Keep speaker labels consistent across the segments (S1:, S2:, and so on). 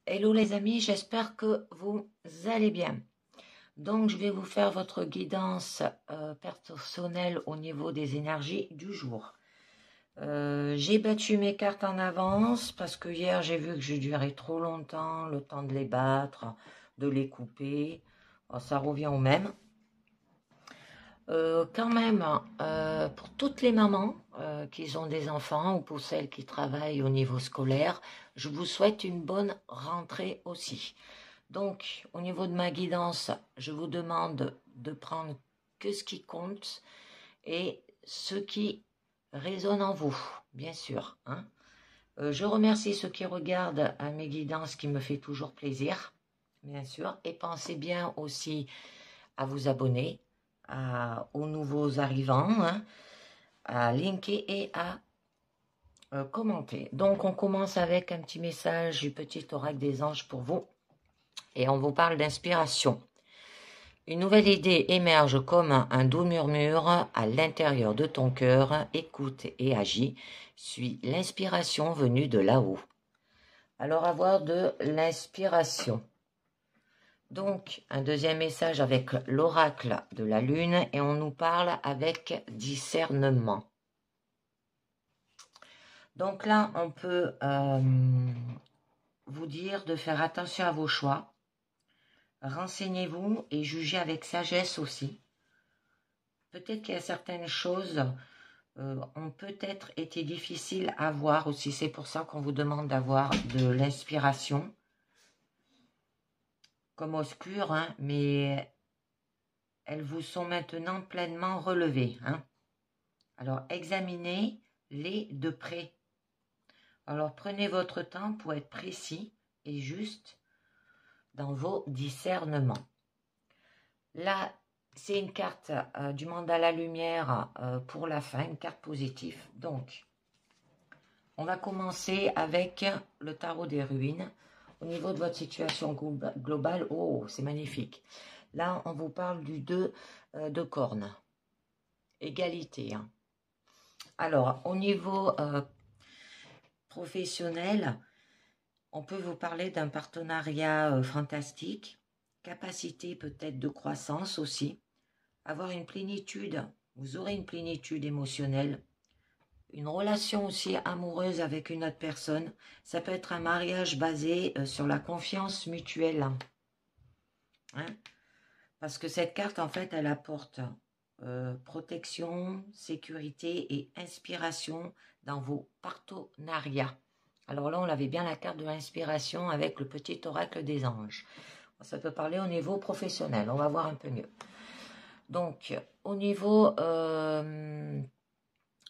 S1: Hello les amis, j'espère que vous allez bien. Donc je vais vous faire votre guidance personnelle au niveau des énergies du jour. J'ai battu mes cartes en avance parce que hier j'ai vu que j'ai duré trop longtemps, le temps de les battre, de les couper. Oh, ça revient au même. Quand même, pour toutes les mamans qui ont des enfants ou pour celles qui travaillent au niveau scolaire, je vous souhaite une bonne rentrée aussi. Donc, au niveau de ma guidance, je vous demande de prendre que ce qui compte et ce qui résonne en vous, bien sûr. Hein. Je remercie ceux qui regardent à mes guidances qui me fait toujours plaisir, bien sûr. Et pensez bien aussi à vous abonner aux nouveaux arrivants, hein, à linker et à commenter. Donc, on commence avec un petit message du petit oracle des anges pour vous. Et on vous parle d'inspiration. Une nouvelle idée émerge comme un doux murmure à l'intérieur de ton cœur. Écoute et agis. Suis l'inspiration venue de là-haut. Alors, avoir de l'inspiration. Donc, un deuxième message avec l'oracle de la lune et on nous parle avec discernement. Donc là, on peut vous dire de faire attention à vos choix. Renseignez-vous et jugez avec sagesse aussi. Peut-être qu'il y a certaines choses ont peut-être été difficiles à voir aussi. C'est pour ça qu'on vous demande d'avoir de l'inspiration. Comme obscures, hein, mais elles vous sont maintenant pleinement relevées. Hein. Alors, examinez-les de près. Alors, prenez votre temps pour être précis et juste dans vos discernements. Là, c'est une carte du mandala lumière pour la fin, une carte positive. Donc, on va commencer avec le tarot des ruines. Au niveau de votre situation globale, oh, c'est magnifique. Là, on vous parle du 2 de cornes. Égalité. Hein. Alors, au niveau professionnel, on peut vous parler d'un partenariat fantastique, capacité peut-être de croissance aussi, avoir une plénitude, vous aurez une plénitude émotionnelle, une relation aussi amoureuse avec une autre personne, ça peut être un mariage basé sur la confiance mutuelle. Hein? Parce que cette carte, en fait, elle apporte protection, sécurité et inspiration dans vos partenariats. Alors là, on avait bien la carte de l'inspiration avec le petit oracle des anges. Ça peut parler au niveau professionnel, on va voir un peu mieux. Donc, au niveau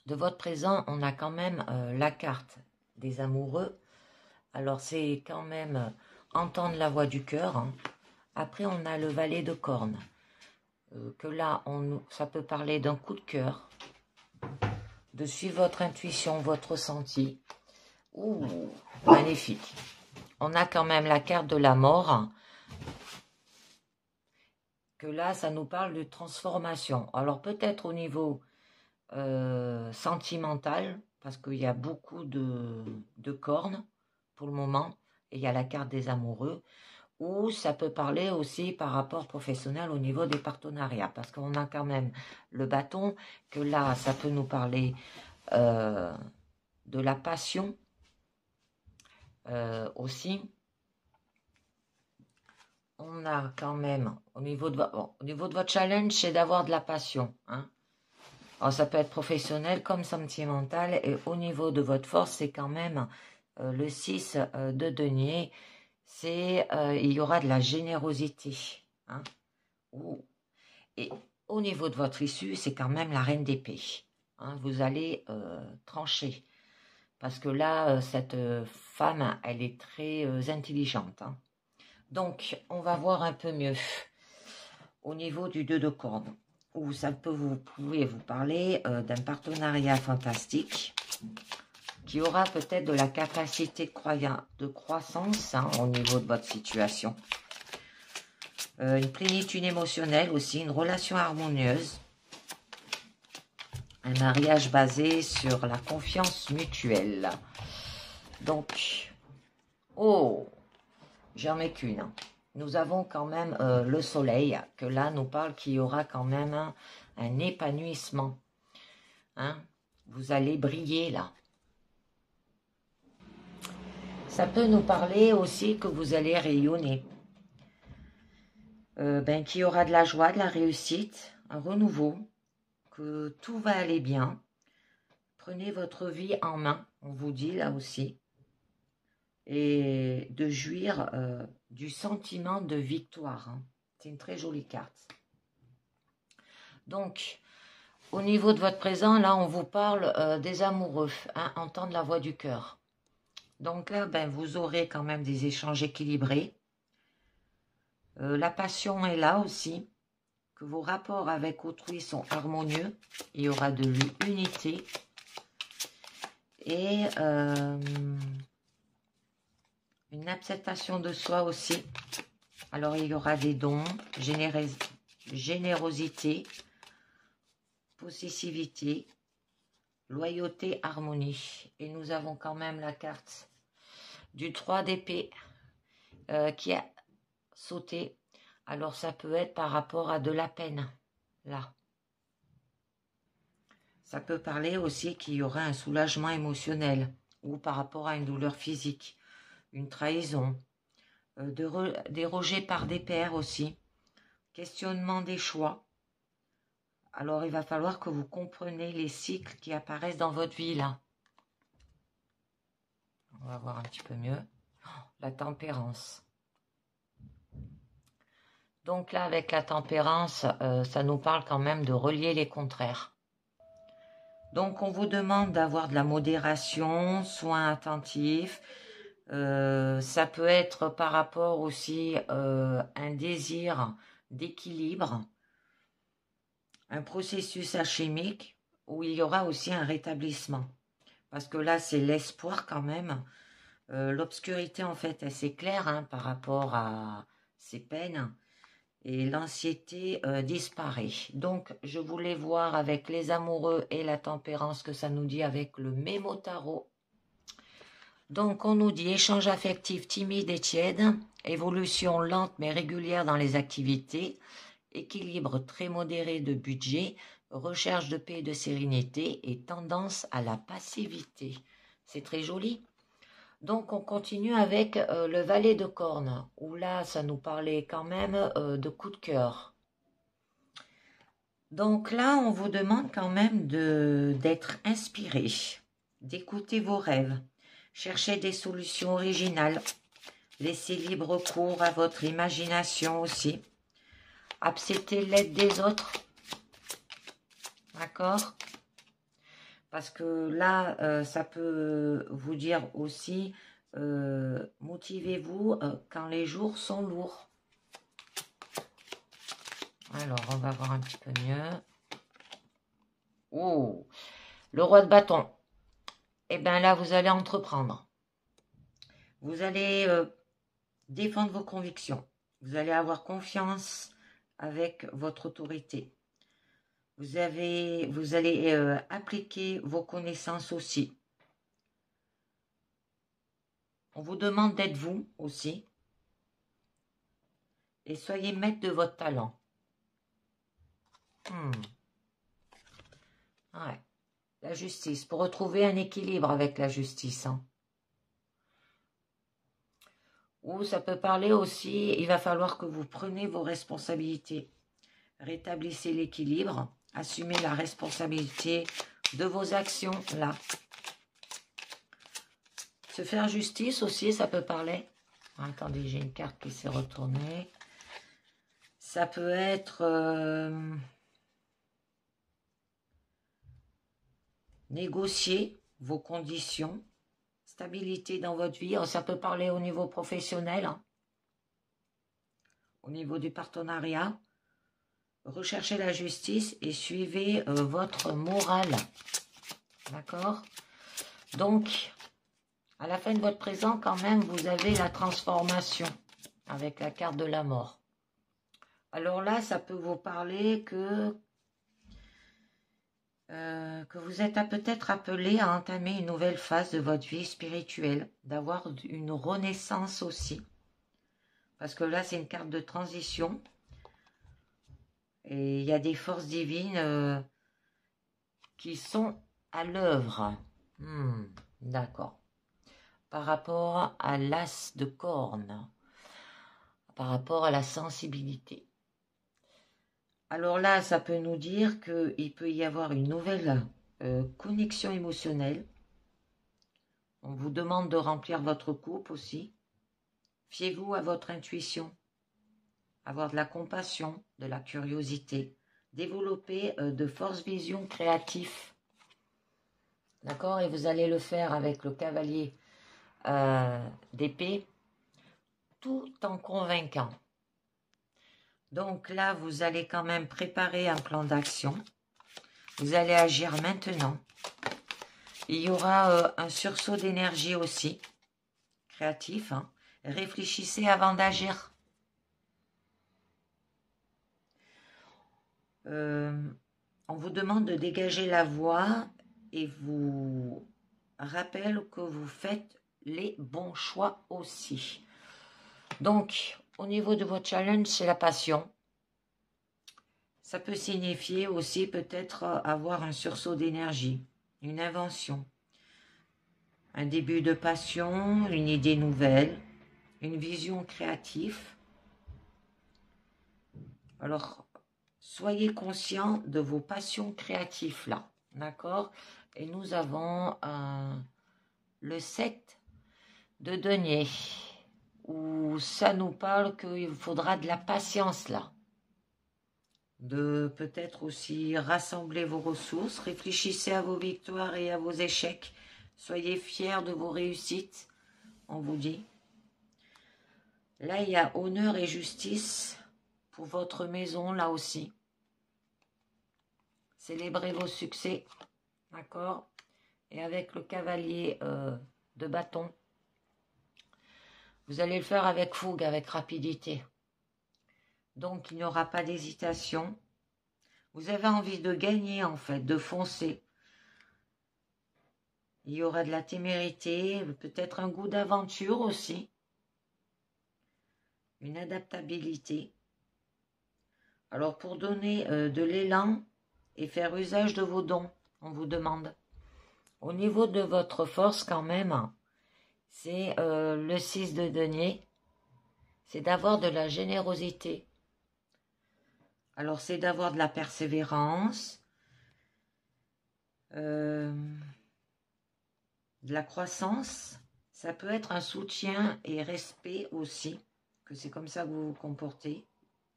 S1: de votre présent, on a quand même la carte des amoureux. Alors, c'est quand même entendre la voix du cœur. Hein. Après, on a le valet de cornes. Que là, ça peut parler d'un coup de cœur, de suivre votre intuition, votre ressenti. Ouh, magnifique. On a quand même la carte de la mort. Que là, ça nous parle de transformation. Alors, peut-être au niveau sentimental, parce qu'il y a beaucoup de cornes pour le moment, et il y a la carte des amoureux, ou ça peut parler aussi par rapport professionnel au niveau des partenariats, parce qu'on a quand même le bâton, que là, ça peut nous parler de la passion aussi. On a quand même, au niveau de votre challenge, c'est d'avoir de la passion. Hein. Alors, ça peut être professionnel comme sentimental, et au niveau de votre force, c'est quand même le 6 de denier. Il y aura de la générosité. Hein. Et au niveau de votre issue, c'est quand même la reine d'épée. Hein. Vous allez trancher. Parce que là, cette femme, elle est très intelligente. Hein. Donc, on va voir un peu mieux au niveau du 2 de cordes. Où ça peut vous pouvez vous parler d'un partenariat fantastique qui aura peut-être de la capacité de croissance hein, au niveau de votre situation. Une plénitude émotionnelle aussi, une relation harmonieuse. Un mariage basé sur la confiance mutuelle. Donc, oh, J'en mets qu'une. Hein. Nous avons quand même le soleil, que là nous parle qu'il y aura quand même un épanouissement. Hein. Vous allez briller là. Ça peut nous parler aussi que vous allez rayonner. Qu'il y aura de la joie, de la réussite, un renouveau, que tout va aller bien. Prenez votre vie en main, on vous dit là aussi. Et de jouir du sentiment de victoire. Hein. C'est une très jolie carte. Donc, au niveau de votre présent, là, on vous parle des amoureux, hein, entendre la voix du cœur. Donc là, vous aurez quand même des échanges équilibrés. La passion est là aussi, que vos rapports avec autrui sont harmonieux. Il y aura de l'unité. Et une acceptation de soi aussi. Alors, il y aura des dons, générosité, possessivité, loyauté, harmonie. Et nous avons quand même la carte du 3 d'épée qui a sauté. Alors, ça peut être par rapport à de la peine, là. Ça peut parler aussi qu'il y aura un soulagement émotionnel ou par rapport à une douleur physique, une trahison, des rejets par des pairs aussi, questionnement des choix. Alors, il va falloir que vous compreniez les cycles qui apparaissent dans votre vie, là. On va voir un petit peu mieux. La tempérance. Donc là, avec la tempérance, ça nous parle quand même de relier les contraires. Donc, on vous demande d'avoir de la modération, soin attentif. Ça peut être par rapport aussi un désir d'équilibre, un processus alchimique où il y aura aussi un rétablissement. Parce que là, c'est l'espoir quand même. L'obscurité, en fait, elle s'éclaire hein, par rapport à ces peines. Et l'anxiété disparaît. Donc, je voulais voir avec les amoureux et la tempérance que ça nous dit avec le Mémo Tarot. Donc, on nous dit échange affectif timide et tiède, évolution lente mais régulière dans les activités, équilibre très modéré de budget, recherche de paix et de sérénité et tendance à la passivité. C'est très joli. Donc, on continue avec le valet de cornes, où là, ça nous parlait quand même de coup de cœur. Donc là, on vous demande quand même d'être inspiré, d'écouter vos rêves, chercher des solutions originales, laisser libre cours à votre imagination aussi, accepter l'aide des autres, d'accord ? Parce que là, ça peut vous dire aussi, motivez-vous quand les jours sont lourds. Alors, on va voir un petit peu mieux. Oh, le roi de bâton. Eh bien là, vous allez entreprendre. Vous allez défendre vos convictions. Vous allez avoir confiance avec votre autorité. Vous allez appliquer vos connaissances aussi. On vous demande d'être vous aussi. Et soyez maître de votre talent. Ouais. La justice. Pour retrouver un équilibre avec la justice. Hein. Ou ça peut parler aussi, il va falloir que vous preniez vos responsabilités. Rétablissez l'équilibre. Assumez la responsabilité de vos actions là. Se faire justice aussi, ça peut parler. Attendez, j'ai une carte qui s'est retournée. Ça peut être négocier vos conditions, stabilité dans votre vie. Ça peut parler au niveau professionnel, hein, au niveau du partenariat. Recherchez la justice et suivez votre morale. D'accord? Donc, à la fin de votre présent, quand même, vous avez la transformation avec la carte de la mort. Alors là, ça peut vous parler que vous êtes peut-être appelé à entamer une nouvelle phase de votre vie spirituelle, d'avoir une renaissance aussi. Parce que là, c'est une carte de transition. Et il y a des forces divines qui sont à l'œuvre. D'accord. Par rapport à l'as de corne. Par rapport à la sensibilité. Alors là, ça peut nous dire qu'il peut y avoir une nouvelle connexion émotionnelle. On vous demande de remplir votre coupe aussi. Fiez-vous à votre intuition. Avoir de la compassion, de la curiosité. Développer de fortes visions créatives. D'accord? Et vous allez le faire avec le cavalier d'épée, tout en convainquant. Donc là, vous allez quand même préparer un plan d'action. Vous allez agir maintenant. Il y aura un sursaut d'énergie aussi, créatif. Hein. Réfléchissez avant d'agir. On vous demande de dégager la voix et vous rappelle que vous faites les bons choix aussi. Donc, au niveau de votre challenge, c'est la passion. Ça peut signifier aussi peut-être avoir un sursaut d'énergie, une invention, un début de passion, une idée nouvelle, une vision créative. Alors, soyez conscient de vos passions créatives là, d'accord? Et nous avons le 7 de denier, où ça nous parle qu'il faudra de la patience là. De peut-être aussi rassembler vos ressources, réfléchissez à vos victoires et à vos échecs, soyez fiers de vos réussites, on vous dit. Là, il y a honneur et justice pour votre maison, là aussi. Célébrez vos succès, d'accord? Et avec le cavalier de bâton, vous allez le faire avec fougue, avec rapidité. Donc, il n'y aura pas d'hésitation. Vous avez envie de gagner, en fait, de foncer. Il y aura de la témérité, peut-être un goût d'aventure aussi. Une adaptabilité. Alors, pour donner de l'élan et faire usage de vos dons, on vous demande. Au niveau de votre force, quand même, c'est le 6 de denier. C'est d'avoir de la générosité. Alors, c'est d'avoir de la persévérance, de la croissance. Ça peut être un soutien et respect aussi, que c'est comme ça que vous vous comportez.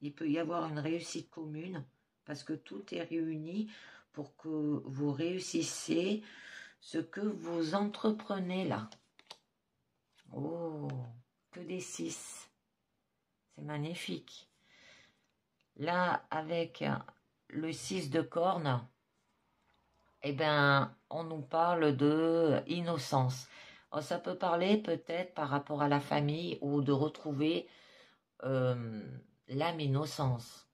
S1: Il peut y avoir une réussite commune, parce que tout est réuni pour que vous réussissiez ce que vous entreprenez là. Oh, que des 6. C'est magnifique. Là, avec le 6 de corne, eh ben, on nous parle de innocence. Alors, ça peut parler peut-être par rapport à la famille ou de retrouver l'âme innocence.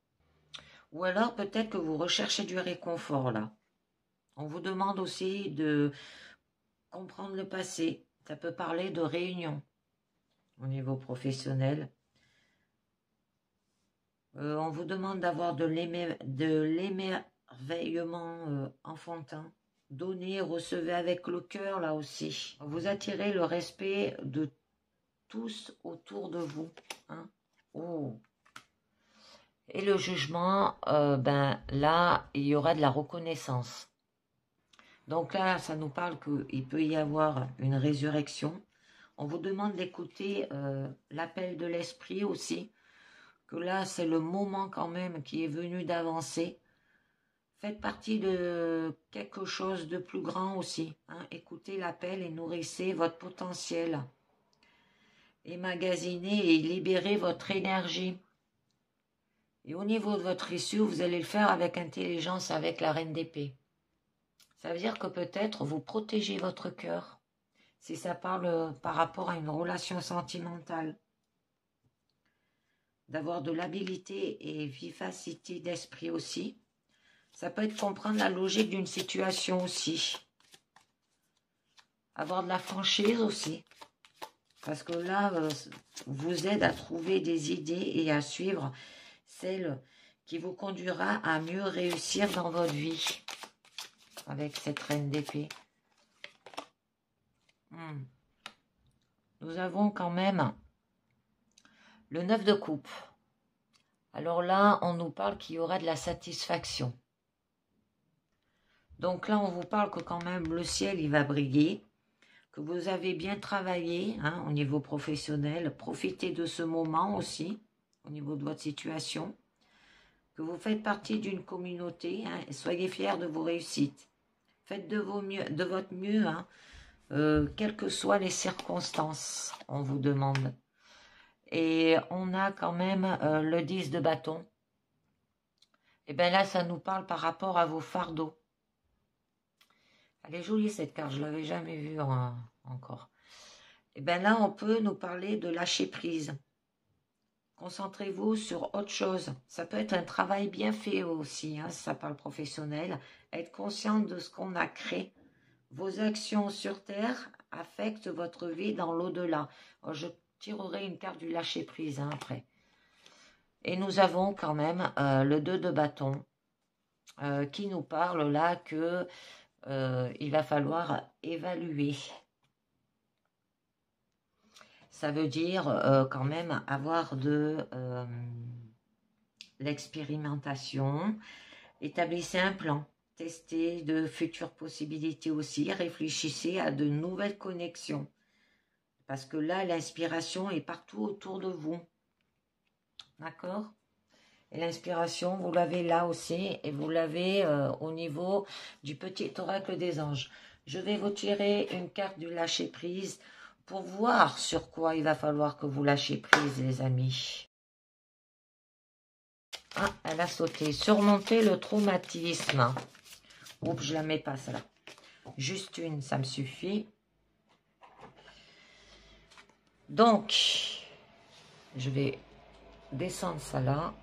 S1: Ou alors peut-être que vous recherchez du réconfort là. On vous demande aussi de comprendre le passé. Ça peut parler de réunion au niveau professionnel. On vous demande d'avoir de l'émerveillement enfantin. Donnez, recevez avec le cœur là aussi. Vous attirez le respect de tous autour de vous. Hein. Oh. Et le jugement, ben là, il y aura de la reconnaissance. Donc là, ça nous parle qu'il peut y avoir une résurrection. On vous demande d'écouter l'appel de l'esprit aussi. Que là, c'est le moment quand même qui est venu d'avancer. Faites partie de quelque chose de plus grand aussi. Hein. Écoutez l'appel et nourrissez votre potentiel. Emmagasinez et libérez votre énergie. Et au niveau de votre issue, vous allez le faire avec intelligence, avec la reine d'épée. Ça veut dire que peut-être vous protégez votre cœur. Si ça parle par rapport à une relation sentimentale. D'avoir de l'habilité et vivacité d'esprit aussi. Ça peut être comprendre la logique d'une situation aussi. Avoir de la franchise aussi. Parce que là, vous aide à trouver des idées et à suivre celle qui vous conduira à mieux réussir dans votre vie. Avec cette reine d'épée. Nous avons quand même le 9 de coupe. Alors là, on nous parle qu'il y aura de la satisfaction. Donc là, on vous parle que quand même le ciel, il va briller, que vous avez bien travaillé hein, au niveau professionnel. Profitez de ce moment aussi, au niveau de votre situation. Que vous faites partie d'une communauté hein, et soyez fiers de vos réussites. Faites de votre mieux, hein, quelles que soient les circonstances, on vous demande. Et on a quand même le 10 de bâton. Et bien là, ça nous parle par rapport à vos fardeaux. Elle est jolie cette carte, je ne l'avais jamais vue encore. Et bien là, on peut nous parler de lâcher prise. Concentrez-vous sur autre chose. Ça peut être un travail bien fait aussi, hein, si ça parle professionnel. Être conscient de ce qu'on a créé. Vos actions sur Terre affectent votre vie dans l'au-delà. Je tirerai une carte du lâcher prise hein, après. Et nous avons quand même le 2 de bâton qui nous parle là que il va falloir évaluer. Ça veut dire quand même avoir de l'expérimentation. Établissez un plan. Testez de futures possibilités aussi. Réfléchissez à de nouvelles connexions. Parce que là, l'inspiration est partout autour de vous. D'accord ? Et l'inspiration, vous l'avez là aussi. Et vous l'avez au niveau du petit oracle des anges. Je vais vous tirer une carte du lâcher-prise pour voir sur quoi il va falloir que vous lâchiez prise, les amis. Ah, elle a sauté. Surmonter le traumatisme. Oups, je la mets pas, celle-là. Juste une, ça me suffit. Donc, je vais descendre ça là.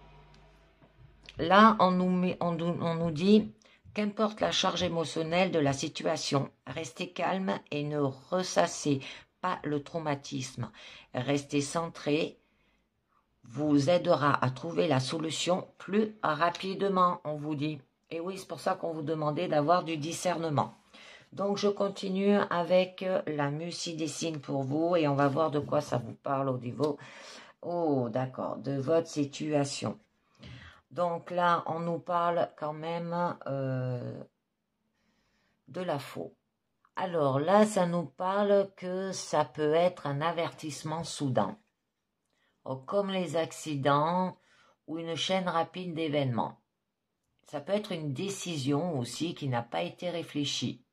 S1: Là, on nous dit, qu'importe la charge émotionnelle de la situation, restez calme et ne ressassez pas le traumatisme. Restez centré, vous aidera à trouver la solution plus rapidement, on vous dit. Et oui, c'est pour ça qu'on vous demandait d'avoir du discernement. Donc, je continue avec la Mucie des signes pour vous et on va voir de quoi ça vous parle au niveau, d'accord, de votre situation. Donc là, on nous parle quand même de la faux. Alors là, ça nous parle que ça peut être un avertissement soudain, comme les accidents ou une chaîne rapide d'événements. Ça peut être une décision aussi qui n'a pas été réfléchie.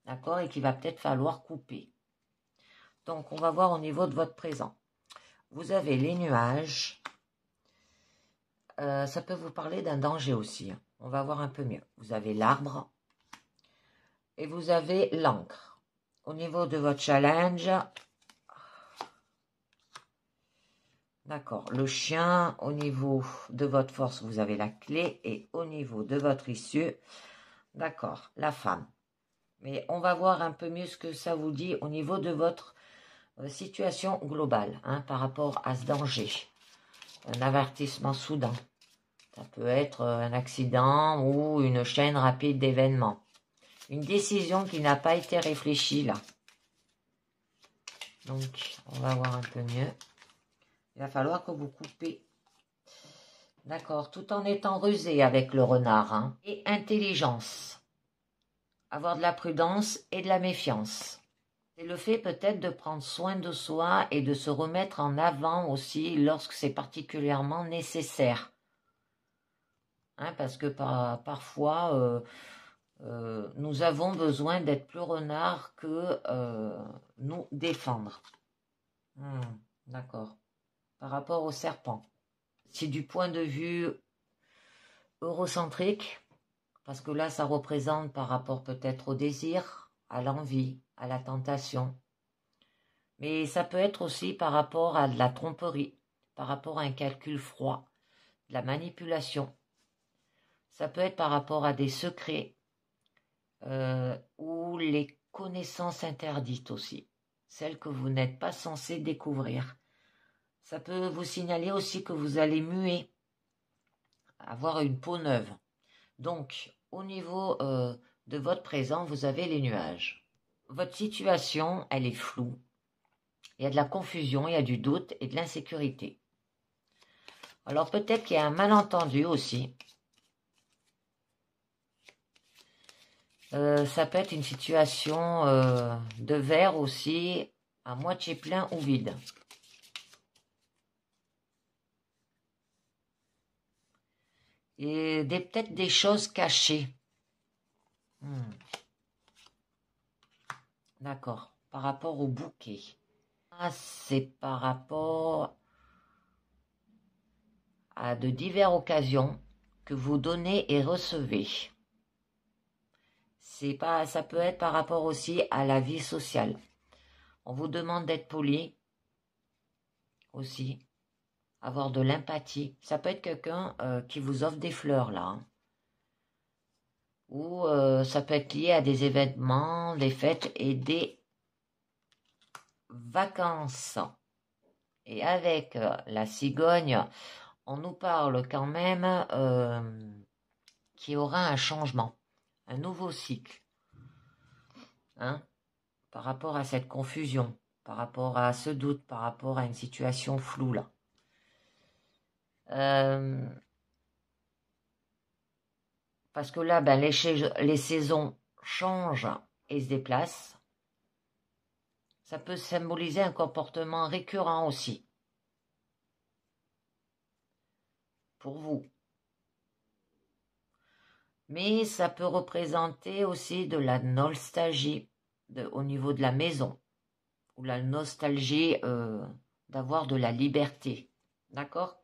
S1: D'accord? Et qu'il va peut-être falloir couper. Donc, on va voir au niveau de votre présent. Vous avez les nuages. Ça peut vous parler d'un danger aussi. Hein. On va voir un peu mieux. Vous avez l'arbre. Et vous avez l'encre. Au niveau de votre challenge. D'accord. Le chien. Au niveau de votre force, vous avez la clé. Et au niveau de votre issue. D'accord. La femme. Mais on va voir un peu mieux ce que ça vous dit au niveau de votre situation globale hein, par rapport à ce danger. Un avertissement soudain. Ça peut être un accident ou une chaîne rapide d'événements. Une décision qui n'a pas été réfléchie là. Donc, on va voir un peu mieux. Il va falloir que vous coupez. D'accord, tout en étant rusé avec le renard. Hein. Et intelligence. Avoir de la prudence et de la méfiance. C'est le fait peut-être de prendre soin de soi et de se remettre en avant aussi lorsque c'est particulièrement nécessaire. Hein, parce que parfois, nous avons besoin d'être plus renards que nous défendre. D'accord. Par rapport au serpent. C'est du point de vue eurocentrique, parce que là, ça représente par rapport peut-être au désir, à l'envie, à la tentation. Mais ça peut être aussi par rapport à de la tromperie, par rapport à un calcul froid, de la manipulation. Ça peut être par rapport à des secrets ou les connaissances interdites aussi. celle que vous n'êtes pas censé découvrir. Ça peut vous signaler aussi que vous allez muer, avoir une peau neuve. Donc, au niveau de votre présent, vous avez les nuages. Votre situation, elle est floue. Il y a de la confusion, il y a du doute et de l'insécurité. Alors peut-être qu'il y a un malentendu aussi. Ça peut être une situation de verre aussi, à moitié plein ou vide. Et peut-être des choses cachées. D'accord. Par rapport au bouquet. Ah, c'est par rapport à de diverses occasions que vous donnez et recevez. Ça peut être par rapport aussi à la vie sociale. On vous demande d'être poli aussi, avoir de l'empathie. Ça peut être quelqu'un qui vous offre des fleurs là. Hein. Ou ça peut être lié à des événements, des fêtes et des vacances. Et avec la cigogne, on nous parle quand même qu'il y aura un changement, un nouveau cycle. Hein, par rapport à cette confusion, par rapport à ce doute, par rapport à une situation floue là. Parce que là, ben, les saisons changent et se déplacent. Ça peut symboliser un comportement récurrent aussi. Pour vous. Mais ça peut représenter aussi de la nostalgie au niveau de la maison. Ou la nostalgie d'avoir de la liberté. D'accord?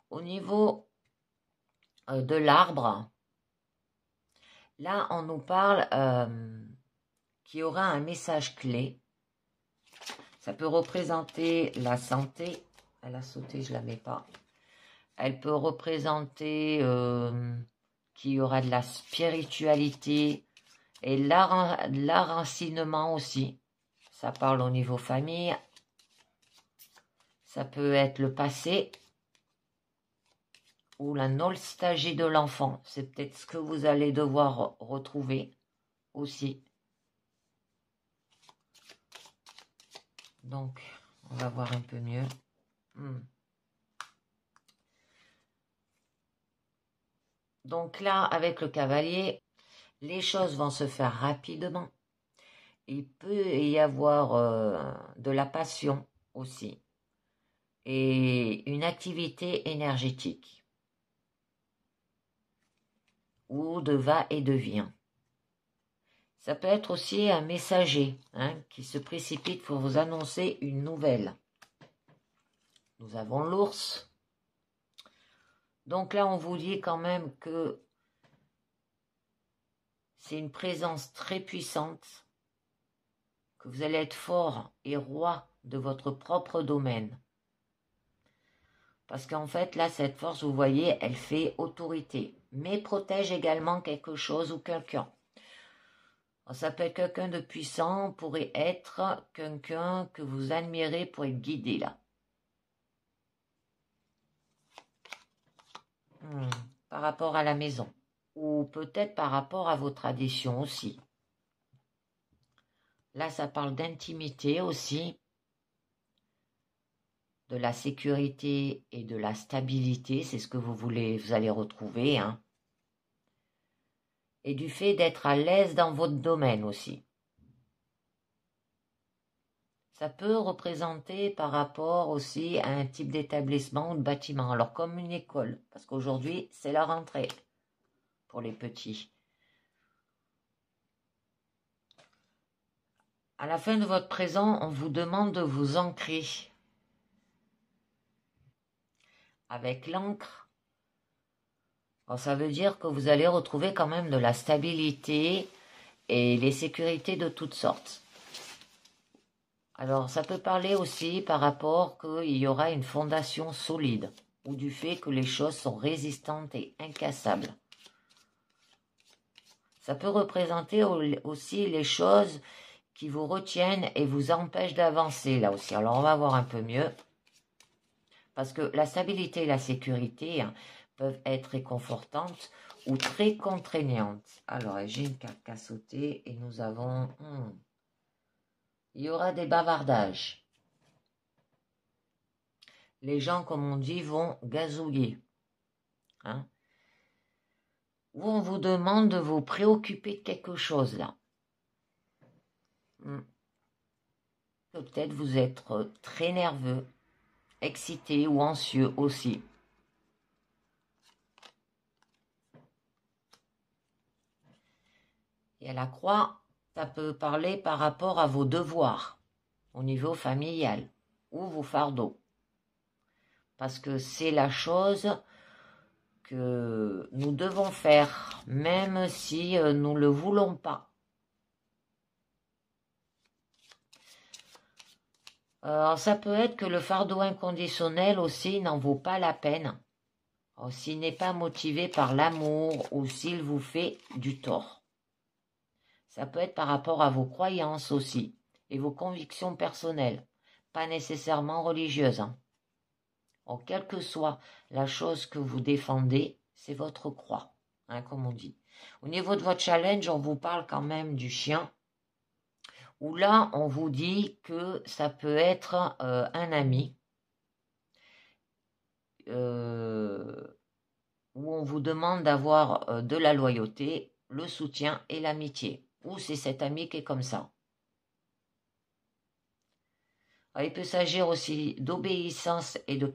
S1: Au niveau de l'arbre, là, on nous parle qu'il y aura un message clé. Ça peut représenter la santé. Elle a sauté, je ne la mets pas. Elle peut représenter qu'il y aura de la spiritualité et l'enracinement aussi. Ça parle au niveau famille. Ça peut être le passé ou la nostalgie de l'enfant. C'est peut-être ce que vous allez devoir retrouver aussi. Donc, on va voir un peu mieux. Donc là, avec le cavalier, les choses vont se faire rapidement. Il peut y avoir de la passion aussi. Et une activité énergétique. Ou de va et de vient. Ça peut être aussi un messager qui se précipite pour vous annoncer une nouvelle. Nous avons l'ours. Donc là, on vous dit quand même que c'est une présence très puissante, que vous allez être fort et roi de votre propre domaine. Parce qu'en fait, là, cette force, vous voyez, elle fait autorité, mais protège également quelque chose ou quelqu'un. Ça peut être quelqu'un de puissant, pourrait être quelqu'un que vous admirez pour être guidé là. Par rapport à la maison. Ou peut-être par rapport à vos traditions aussi. Là, ça parle d'intimité aussi. De la sécurité et de la stabilité. C'est ce que vous allez retrouver. Hein. Et du fait d'être à l'aise dans votre domaine aussi. Ça peut représenter par rapport aussi à un type d'établissement ou de bâtiment. Alors comme une école, parce qu'aujourd'hui c'est la rentrée pour les petits. À la fin de votre présent, on vous demande de vous ancrer. Avec l'encre, ça veut dire que vous allez retrouver quand même de la stabilité et les sécurités de toutes sortes. Alors, ça peut parler aussi par rapport qu'il y aura une fondation solide ou du fait que les choses sont résistantes et incassables. Ça peut représenter aussi les choses qui vous retiennent et vous empêchent d'avancer là aussi. Alors, on va voir un peu mieux. Parce que la stabilité et la sécurité peuvent être réconfortantes ou très contraignantes. Alors, j'ai une carte à sauter et nous avons... il y aura des bavardages. Les gens, comme on dit, vont gazouiller. Hein? Ou on vous demande de vous préoccuper de quelque chose là. Peut-être vous êtes très nerveux, excité ou anxieux aussi. Et à la croix, ça peut parler par rapport à vos devoirs au niveau familial ou vos fardeaux. Parce que c'est la chose que nous devons faire, même si nous ne le voulons pas. Alors, ça peut être que le fardeau inconditionnel aussi n'en vaut pas la peine. S'il n'est pas motivé par l'amour ou s'il vous fait du tort. Ça peut être par rapport à vos croyances aussi et vos convictions personnelles, pas nécessairement religieuses. Quelle que soit la chose que vous défendez, c'est votre croix, comme on dit. Au niveau de votre challenge, on vous parle quand même du chien, où là, on vous dit que ça peut être un ami, où on vous demande d'avoir de la loyauté, le soutien et l'amitié. Ou c'est cet ami qui est comme ça. Il peut s'agir aussi d'obéissance et de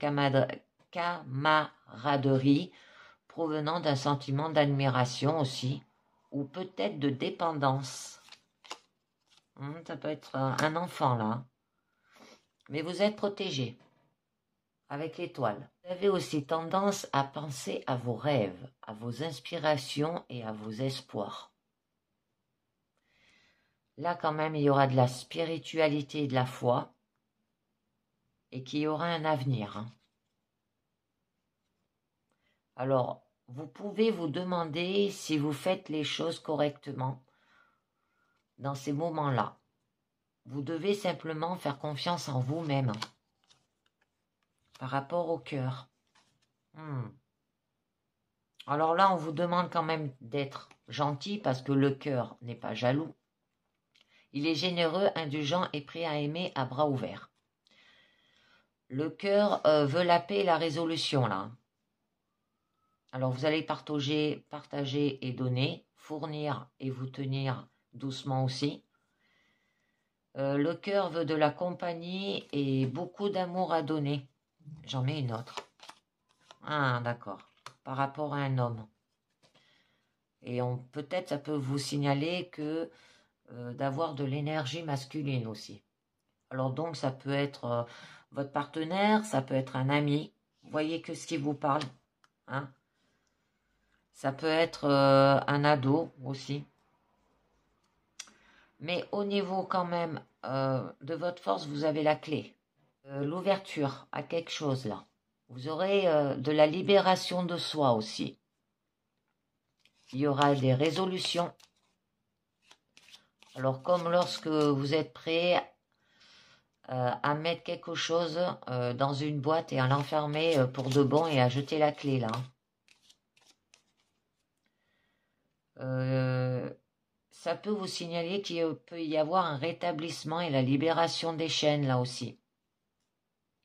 S1: camaraderie provenant d'un sentiment d'admiration aussi, ou peut-être de dépendance. Ça peut être un enfant là. Mais vous êtes protégé avec l'étoile. Vous avez aussi tendance à penser à vos rêves, à vos inspirations et à vos espoirs. Là, quand même, il y aura de la spiritualité et de la foi et qu'il y aura un avenir. Alors, vous pouvez vous demander si vous faites les choses correctement dans ces moments-là. Vous devez simplement faire confiance en vous-même par rapport au cœur. Alors là, on vous demande quand même d'être gentil parce que le cœur n'est pas jaloux. Il est généreux, indulgent et prêt à aimer à bras ouverts. Le cœur veut la paix et la résolution là. Alors vous allez partager et donner, fournir et vous tenir doucement aussi. Le cœur veut de la compagnie et beaucoup d'amour à donner. J'en mets une autre. Ah, d'accord. Par rapport à un homme. Et peut-être ça peut vous signaler que d'avoir de l'énergie masculine aussi. Alors donc ça peut être votre partenaire, ça peut être un ami. Vous voyez que ce qui vous parle. Ça peut être un ado aussi. Mais au niveau quand même de votre force, vous avez la clé. L'ouverture à quelque chose là. Vous aurez de la libération de soi aussi. Il y aura des résolutions. Alors comme lorsque vous êtes prêt à mettre quelque chose dans une boîte et à l'enfermer pour de bon et à jeter la clé là. Ça peut vous signaler qu'il peut y avoir un rétablissement et la libération des chaînes là aussi.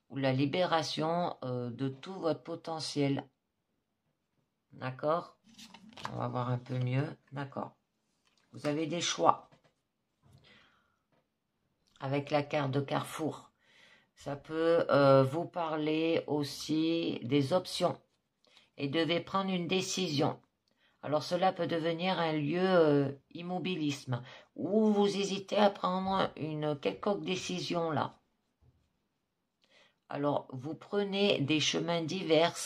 S1: Ou la libération de tout votre potentiel. D'accord? On va voir un peu mieux. D'accord. Vous avez des choix. Avec la carte de Carrefour. Ça peut vous parler aussi des options. Et devez prendre une décision. Alors cela peut devenir un lieu immobilisme. Ou vous hésitez à prendre une quelconque décision là. Alors vous prenez des chemins divers.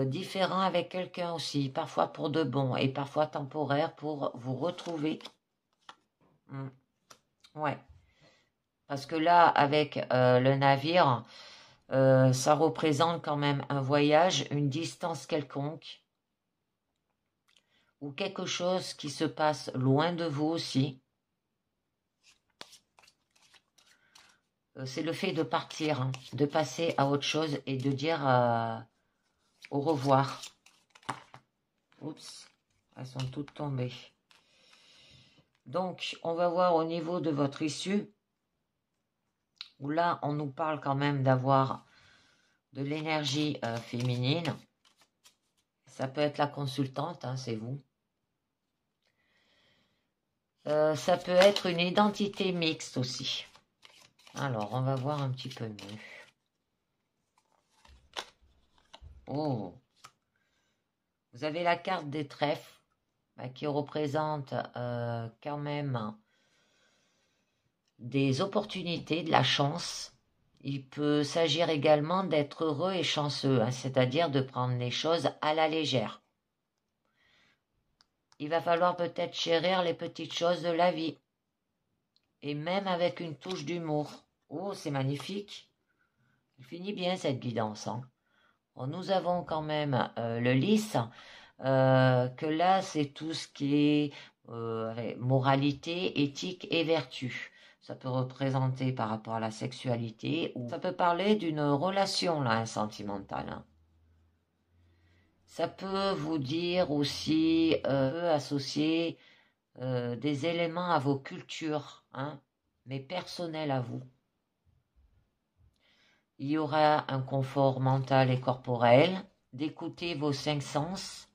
S1: Différents avec quelqu'un aussi, parfois pour de bon et parfois temporaire pour vous retrouver. Ouais. Parce que là, avec le navire, ça représente quand même un voyage, une distance quelconque, ou quelque chose qui se passe loin de vous aussi. c'est le fait de partir, hein, de passer à autre chose et de dire au revoir. Oups, elles sont toutes tombées. Donc, on va voir au niveau de votre issue, où là, on nous parle quand même d'avoir de l'énergie féminine. Ça peut être la consultante, hein, c'est vous. Ça peut être une identité mixte aussi. Alors, on va voir un petit peu mieux. Oh, vous avez la carte des trèfles qui représente quand même des opportunités, de la chance. Il peut s'agir également d'être heureux et chanceux, hein, c'est-à-dire de prendre les choses à la légère. Il va falloir peut-être chérir les petites choses de la vie. Et même avec une touche d'humour. Oh, c'est magnifique. Il finit bien cette guidance. Hein. Bon, nous avons quand même le lys, que là, c'est tout ce qui est moralité, éthique et vertu. Ça peut représenter par rapport à la sexualité, ou ça peut parler d'une relation là, sentimentale. Hein. Ça peut vous dire aussi, associer des éléments à vos cultures, hein, mais personnels à vous. Il y aura un confort mental et corporel, d'écouter vos 5 sens,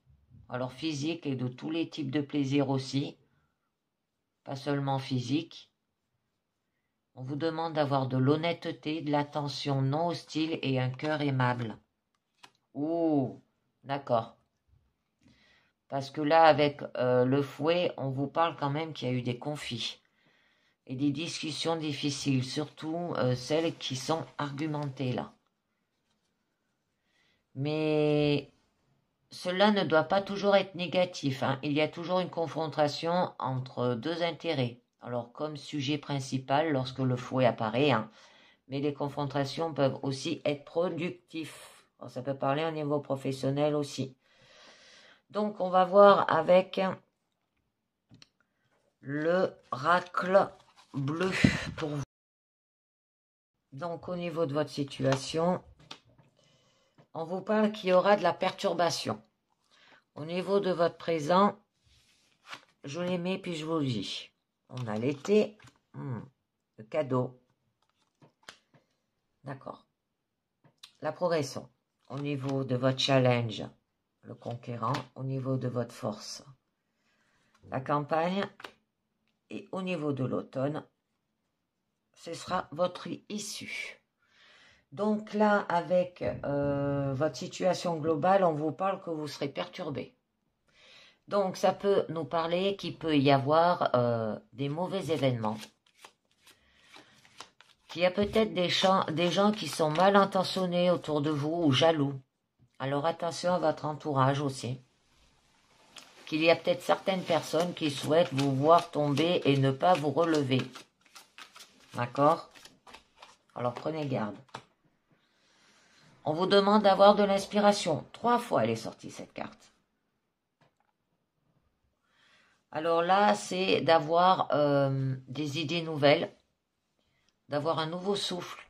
S1: alors physique et de tous les types de plaisirs aussi, pas seulement physique. On vous demande d'avoir de l'honnêteté, de l'attention non hostile et un cœur aimable. Oh, d'accord. Parce que là, avec le fouet, on vous parle quand même qu'il y a eu des conflits et des discussions difficiles, surtout celles qui sont argumentées là. Mais cela ne doit pas toujours être négatif. Hein. Il y a toujours une confrontation entre deux intérêts. Alors, comme sujet principal lorsque le fouet apparaît, hein, mais les confrontations peuvent aussi être productives. Alors, ça peut parler au niveau professionnel aussi. Donc, on va voir avec le racle bleu pour vous. Donc, au niveau de votre situation, on vous parle qu'il y aura de la perturbation. Au niveau de votre présent, je les mets puis je vous le dis. On a l'été, le cadeau. D'accord. La progression. Au niveau de votre challenge, le conquérant. Au niveau de votre force, la campagne. Et au niveau de l'automne, ce sera votre issue. Donc là, avec votre situation globale, on vous parle que vous serez perturbé. Donc ça peut nous parler qu'il peut y avoir des mauvais événements. Qu'il y a peut-être des gens qui sont mal intentionnés autour de vous ou jaloux. Alors attention à votre entourage aussi. Qu'il y a peut-être certaines personnes qui souhaitent vous voir tomber et ne pas vous relever. D'accord? Alors prenez garde. On vous demande d'avoir de l'inspiration. 3 fois elle est sortie cette carte. Alors là, c'est d'avoir des idées nouvelles, d'avoir un nouveau souffle,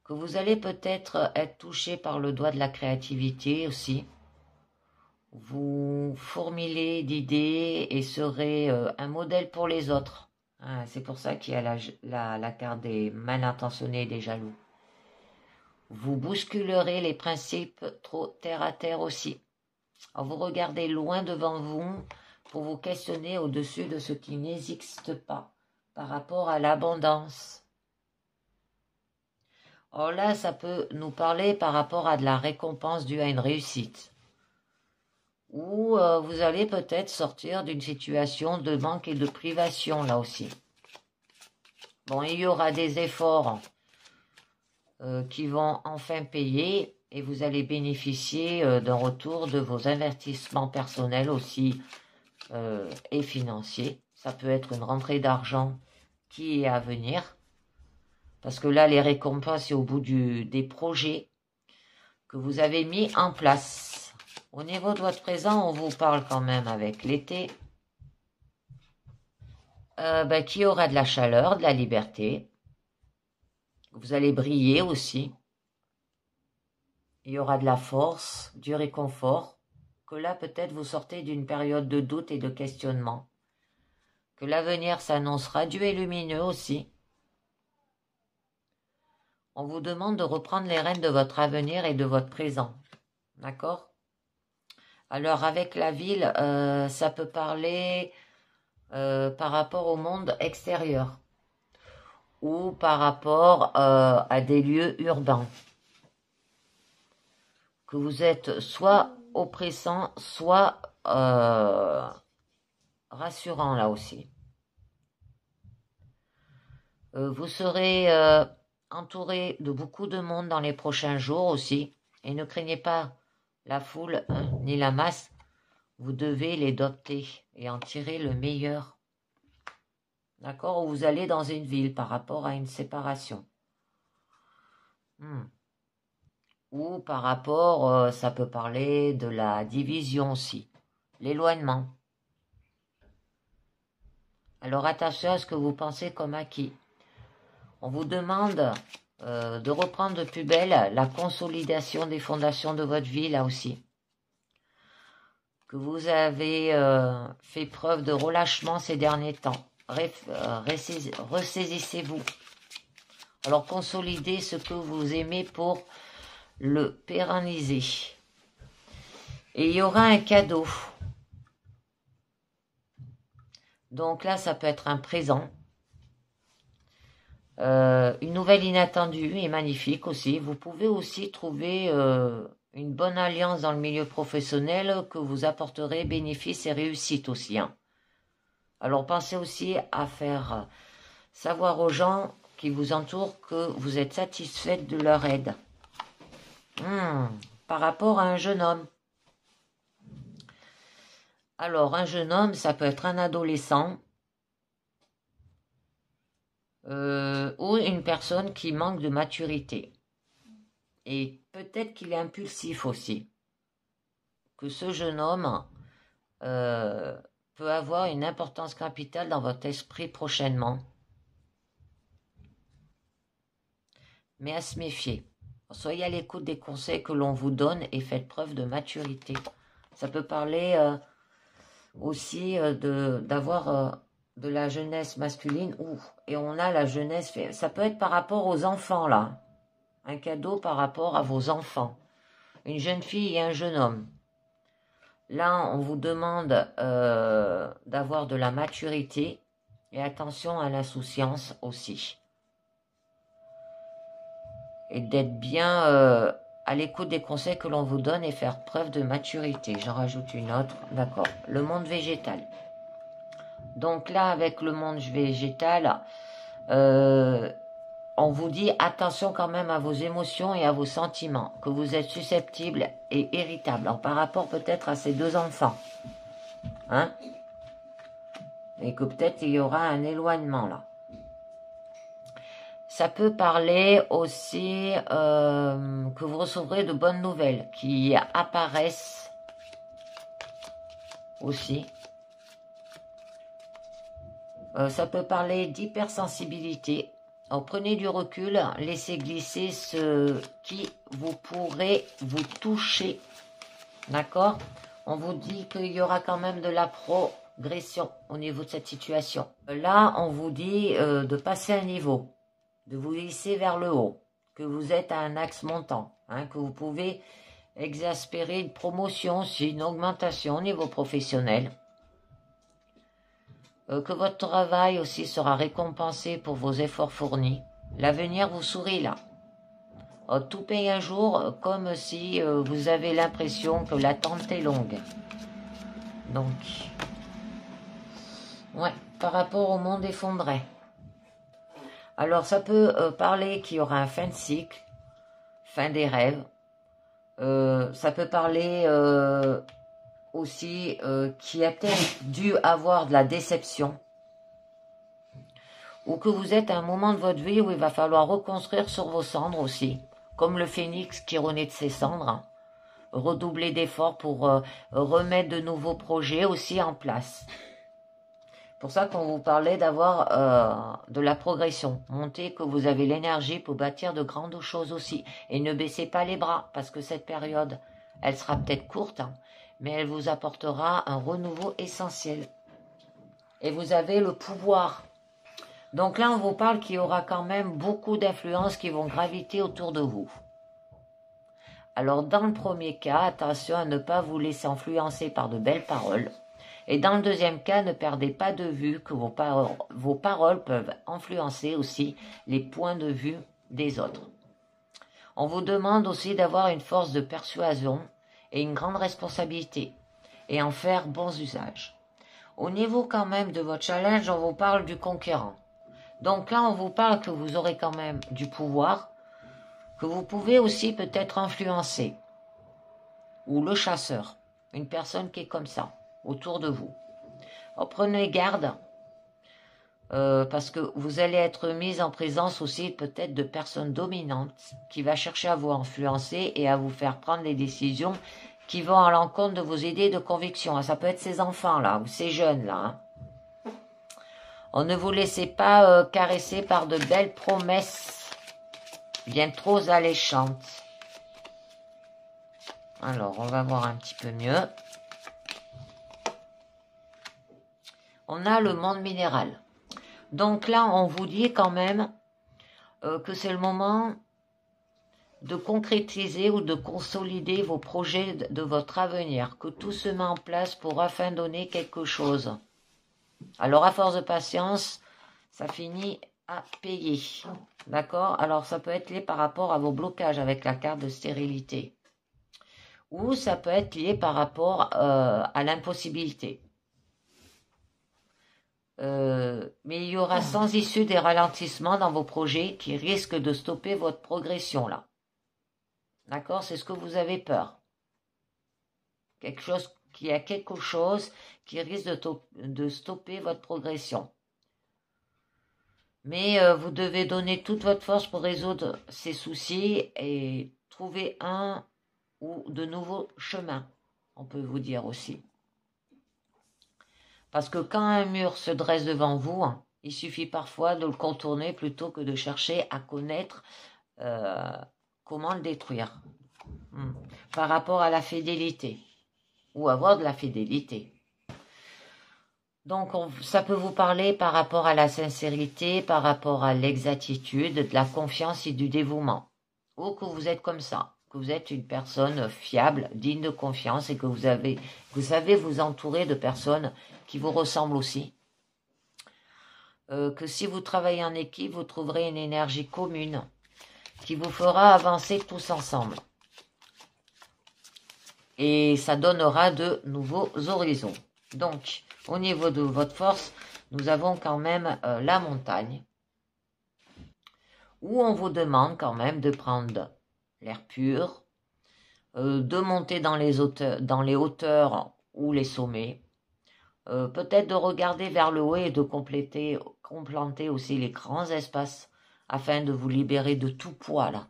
S1: que vous allez peut-être être touché par le doigt de la créativité aussi. Vous fourmillez d'idées et serez un modèle pour les autres. Ah, c'est pour ça qu'il y a la carte des mal intentionnés et des jaloux. Vous bousculerez les principes trop terre à terre aussi. Alors vous regardez loin devant vous pour vous questionner au-dessus de ce qui n'existe pas par rapport à l'abondance. Alors là, ça peut nous parler par rapport à de la récompense due à une réussite. Ou vous allez peut-être sortir d'une situation de manque et de privation là aussi. Bon, il y aura des efforts qui vont enfin payer et vous allez bénéficier d'un retour de vos investissements personnels aussi et financiers. Ça peut être une rentrée d'argent qui est à venir. Parce que là, les récompenses, c'est au bout des projets que vous avez mis en place. Au niveau de votre présent, on vous parle quand même avec l'été. Qui aura de la chaleur, de la liberté. Vous allez briller aussi. Il y aura de la force, du réconfort. Que là, peut-être, vous sortez d'une période de doute et de questionnement. Que l'avenir s'annonce radieux et lumineux aussi. On vous demande de reprendre les rênes de votre avenir et de votre présent. D'accord? Alors, avec la ville, ça peut parler par rapport au monde extérieur ou par rapport à des lieux urbains. Que vous êtes soit oppressant, soit rassurant là aussi. Vous serez entouré de beaucoup de monde dans les prochains jours aussi. Et ne craignez pas la foule ni la masse. Vous devez les dompter et en tirer le meilleur. D'accord? Ou vous allez dans une ville par rapport à une séparation. Ou par rapport, ça peut parler de la division aussi. L'éloignement. Alors attention à ce que vous pensez comme acquis. On vous demande de reprendre de plus belle la consolidation des fondations de votre vie, là aussi. Que vous avez fait preuve de relâchement ces derniers temps. Ressaisissez-vous. Alors consolidez ce que vous aimez pour le pérenniser. Et il y aura un cadeau. Donc là, ça peut être un présent. Une nouvelle inattendue et magnifique aussi. Vous pouvez aussi trouver une bonne alliance dans le milieu professionnel que vous apporterez bénéfice et réussite aussi. Alors pensez aussi à faire savoir aux gens qui vous entourent que vous êtes satisfaite de leur aide. Par rapport à un jeune homme. Alors un jeune homme, ça peut être un adolescent. Ou une personne qui manque de maturité. Et peut-être qu'il est impulsif aussi. Que ce jeune homme peut avoir une importance capitale dans votre esprit prochainement. Mais à se méfier. Soyez à l'écoute des conseils que l'on vous donne et faites preuve de maturité. Ça peut parler aussi d'avoir... de la jeunesse masculine, et on a la jeunesse, ça peut être par rapport aux enfants là, un cadeau par rapport à vos enfants, une jeune fille et un jeune homme. Là, on vous demande d'avoir de la maturité et attention à l'insouciance aussi. Et d'être bien à l'écoute des conseils que l'on vous donne et faire preuve de maturité. J'en rajoute une autre, d'accord. Le monde végétal. Donc là, avec le monde végétal, on vous dit attention quand même à vos émotions et à vos sentiments, que vous êtes susceptible et irritable, par rapport peut-être à ces deux enfants. Et que peut-être il y aura un éloignement là. Ça peut parler aussi que vous recevrez de bonnes nouvelles qui apparaissent aussi. Ça peut parler d'hypersensibilité. Alors, prenez du recul, laissez glisser ce qui vous pourrait vous toucher. D'accord? On vous dit qu'il y aura quand même de la progression au niveau de cette situation. Là, on vous dit de passer un niveau, de vous hisser vers le haut, que vous êtes à un axe montant, que vous pouvez exaspérer une promotion, une augmentation au niveau professionnel. Que votre travail aussi sera récompensé pour vos efforts fournis. L'avenir vous sourit là. Tout paye un jour comme si vous avez l'impression que l'attente est longue. Donc, ouais, par rapport au monde effondré. Alors, ça peut parler qu'il y aura un fin de cycle, fin des rêves. Ça peut parler... aussi qui a peut-être dû avoir de la déception ou que vous êtes à un moment de votre vie où il va falloir reconstruire sur vos cendres aussi, comme le phénix qui renaît de ses cendres, redoubler d'efforts pour remettre de nouveaux projets aussi en place. Pour ça qu'on vous parlait d'avoir de la progression. Montez que vous avez l'énergie pour bâtir de grandes choses aussi. Et ne baissez pas les bras, parce que cette période, elle sera peut-être courte, hein, mais elle vous apportera un renouveau essentiel. Et vous avez le pouvoir. Donc là, on vous parle qu'il y aura quand même beaucoup d'influences qui vont graviter autour de vous. Alors, dans le premier cas, attention à ne pas vous laisser influencer par de belles paroles. Et dans le deuxième cas, ne perdez pas de vue que vos paroles peuvent influencer aussi les points de vue des autres. On vous demande aussi d'avoir une force de persuasion et une grande responsabilité et en faire bons usages. Au niveau quand même de votre challenge, on vous parle du conquérant. Donc là, on vous parle que vous aurez quand même du pouvoir, que vous pouvez aussi peut-être influencer. Ou le chasseur, une personne qui est comme ça, autour de vous. Alors, prenez garde, parce que vous allez être mise en présence aussi peut-être de personnes dominantes qui va chercher à vous influencer et à vous faire prendre des décisions qui vont à l'encontre de vos idées de conviction. Ça peut être ces enfants-là ou ces jeunes-là. Hein. Ne vous laissez pas caresser par de belles promesses bien trop alléchantes. Alors, on va voir un petit peu mieux. On a le monde minéral. Donc là, on vous dit quand même que c'est le moment de concrétiser ou de consolider vos projets de votre avenir, que tout se met en place pour enfin donner quelque chose. Alors, à force de patience, ça finit à payer. D'accord? Alors, ça peut être lié par rapport à vos blocages avec la carte de stérilité. Ou ça peut être lié par rapport à l'impossibilité. Mais il y aura sans issue des ralentissements dans vos projets qui risquent de stopper votre progression là. D'accord? C'est ce que vous avez peur. Il y a quelque chose qui risque de stopper votre progression. Mais vous devez donner toute votre force pour résoudre ces soucis et trouver un ou de nouveaux chemins, on peut vous dire aussi. Parce que quand un mur se dresse devant vous, il suffit parfois de le contourner plutôt que de chercher à connaître comment le détruire. Par rapport à la fidélité, ou avoir de la fidélité. Donc, ça peut vous parler par rapport à la sincérité, par rapport à l'exactitude, de la confiance et du dévouement. Ou que vous êtes comme ça, que vous êtes une personne fiable, digne de confiance et que vous savez vous entourer de personnes qui vous ressemblent aussi. Que si vous travaillez en équipe, vous trouverez une énergie commune qui vous fera avancer tous ensemble. Et ça donnera de nouveaux horizons. Donc, au niveau de votre force, nous avons quand même la montagne, où on vous demande quand même de prendre l'air pur, de monter dans les hauteurs ou les sommets, peut-être de regarder vers le haut et de complanter aussi les grands espaces afin de vous libérer de tout poids là.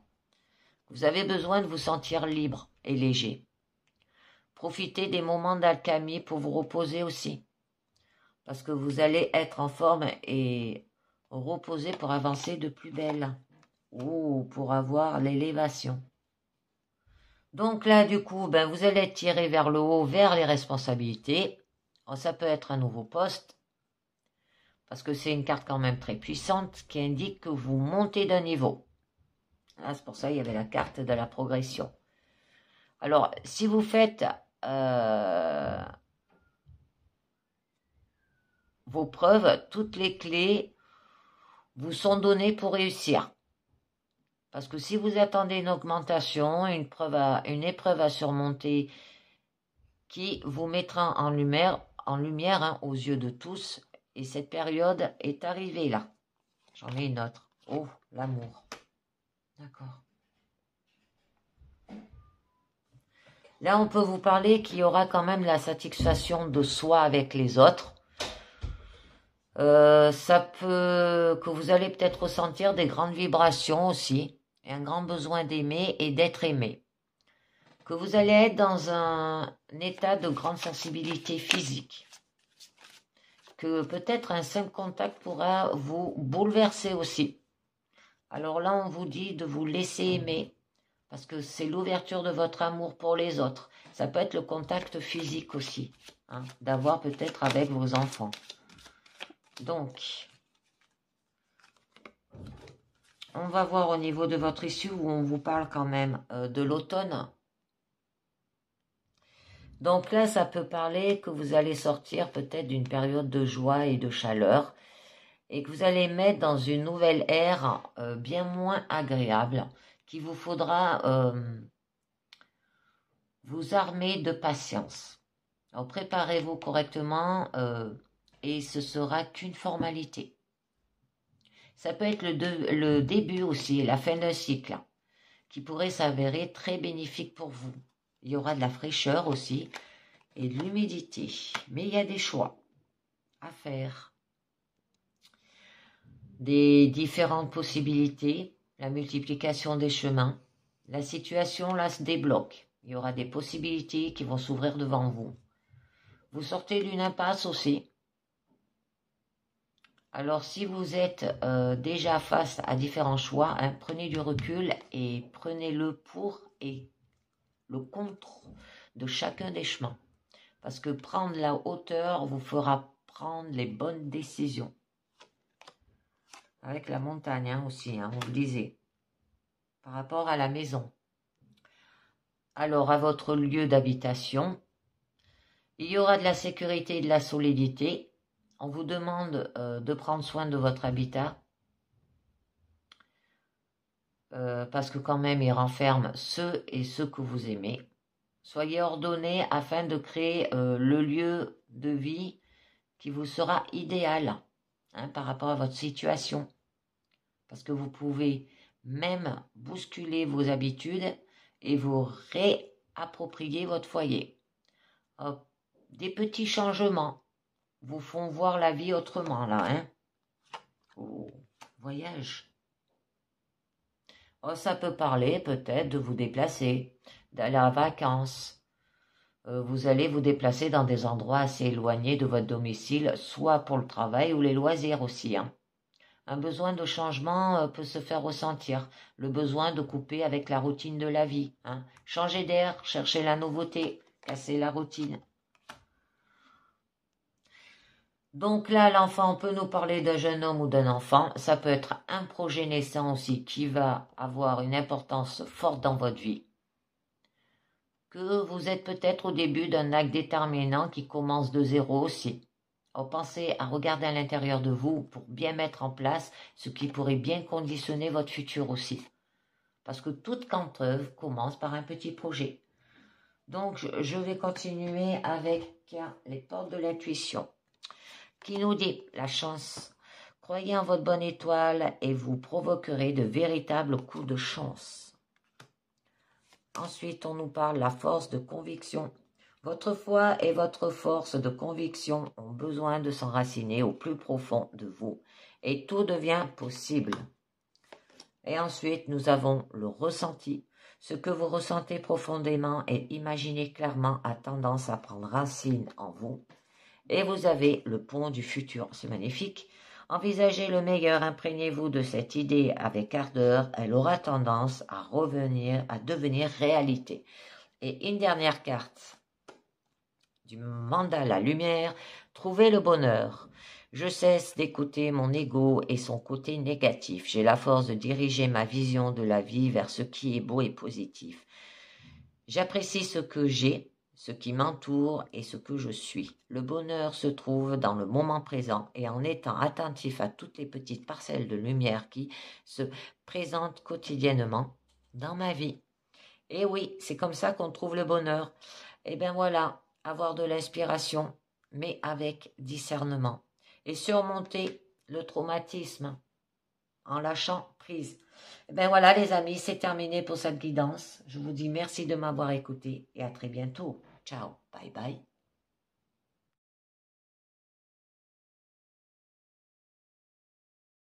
S1: Vous avez besoin de vous sentir libre et léger. Profitez des moments d'alchimie pour vous reposer aussi. Parce que vous allez être en forme et reposer pour avancer de plus belle. Ou pour avoir l'élévation. Donc là, du coup, vous allez être tiré vers le haut, vers les responsabilités. Alors, ça peut être un nouveau poste. Parce que c'est une carte quand même très puissante qui indique que vous montez d'un niveau. Là, c'est pour ça qu'il y avait la carte de la progression. Alors, si vous faites vos preuves, toutes les clés vous sont données pour réussir. Parce que si vous attendez une augmentation, une épreuve à surmonter qui vous mettra en lumière aux yeux de tous, et cette période est arrivée là. J'en ai une autre. Oh, l'amour. D'accord. Là, on peut vous parler qu'il y aura quand même la satisfaction de soi avec les autres. Ça peut que vous allez peut-être ressentir des grandes vibrations aussi, et un grand besoin d'aimer et d'être aimé. Que vous allez être dans un état de grande sensibilité physique. que peut-être un simple contact pourra vous bouleverser aussi. Alors là, on vous dit de vous laisser aimer, parce que c'est l'ouverture de votre amour pour les autres. Ça peut être le contact physique aussi, hein, d'avoir peut-être avec vos enfants. Donc, on va voir au niveau de votre issue où on vous parle quand même de l'automne. Donc là, ça peut parler que vous allez sortir peut-être d'une période de joie et de chaleur et que vous allez mettre dans une nouvelle ère bien moins agréable, qu'il vous faudra vous armer de patience. Alors préparez-vous correctement et ce sera qu'une formalité. Ça peut être le début aussi, la fin d'un cycle, qui pourrait s'avérer très bénéfique pour vous. Il y aura de la fraîcheur aussi et de l'humidité. Mais il y a des choix à faire. Des différentes possibilités, la multiplication des chemins. La situation là se débloque. Il y aura des possibilités qui vont s'ouvrir devant vous. Vous sortez d'une impasse aussi. Alors si vous êtes déjà face à différents choix, hein, prenez du recul et prenez-le pour et le contre de chacun des chemins. Parce que prendre la hauteur vous fera prendre les bonnes décisions. Avec la montagne hein, aussi, hein, on le disait. Par rapport à la maison. Alors à votre lieu d'habitation, il y aura de la sécurité et de la solidité. On vous demande de prendre soin de votre habitat. Parce que quand même il renferme ceux et ceux que vous aimez. Soyez ordonnés afin de créer le lieu de vie qui vous sera idéal hein, par rapport à votre situation. Parce que vous pouvez même bousculer vos habitudes et vous réapproprier votre foyer. Des petits changements vous font voir la vie autrement là. Hein. Oh, voyage. Oh, ça peut parler peut-être de vous déplacer, d'aller en vacances. Vous allez vous déplacer dans des endroits assez éloignés de votre domicile, soit pour le travail ou les loisirs aussi. Hein. Un besoin de changement peut se faire ressentir, le besoin de couper avec la routine de la vie. Hein. Changer d'air, chercher la nouveauté, casser la routine. Donc là, l'enfant, on peut nous parler d'un jeune homme ou d'un enfant. Ça peut être un projet naissant aussi qui va avoir une importance forte dans votre vie. Que vous êtes peut-être au début d'un acte déterminant qui commence de zéro aussi. Alors, pensez à regarder à l'intérieur de vous pour bien mettre en place ce qui pourrait bien conditionner votre futur aussi. Parce que toute grande œuvre commence par un petit projet. Donc, je vais continuer avec les portes de l'intuition. Qui nous dit la chance. Croyez en votre bonne étoile et vous provoquerez de véritables coups de chance. Ensuite, on nous parle de la force de conviction. Votre foi et votre force de conviction ont besoin de s'enraciner au plus profond de vous et tout devient possible. Et ensuite, nous avons le ressenti. Ce que vous ressentez profondément et imaginez clairement a tendance à prendre racine en vous. Et vous avez le pont du futur, c'est magnifique. Envisagez le meilleur, imprégnez-vous de cette idée avec ardeur, elle aura tendance à devenir réalité. Et une dernière carte du mandala lumière, trouvez le bonheur. Je cesse d'écouter mon ego et son côté négatif. J'ai la force de diriger ma vision de la vie vers ce qui est beau et positif. J'apprécie ce que j'ai, ce qui m'entoure et ce que je suis. Le bonheur se trouve dans le moment présent et en étant attentif à toutes les petites parcelles de lumière qui se présentent quotidiennement dans ma vie. Et oui, c'est comme ça qu'on trouve le bonheur. Et bien voilà, avoir de l'inspiration, mais avec discernement. Et surmonter le traumatisme en lâchant prise. Et bien voilà les amis, c'est terminé pour cette guidance. Je vous dis merci de m'avoir écouté et à très bientôt. Ciao, bye bye.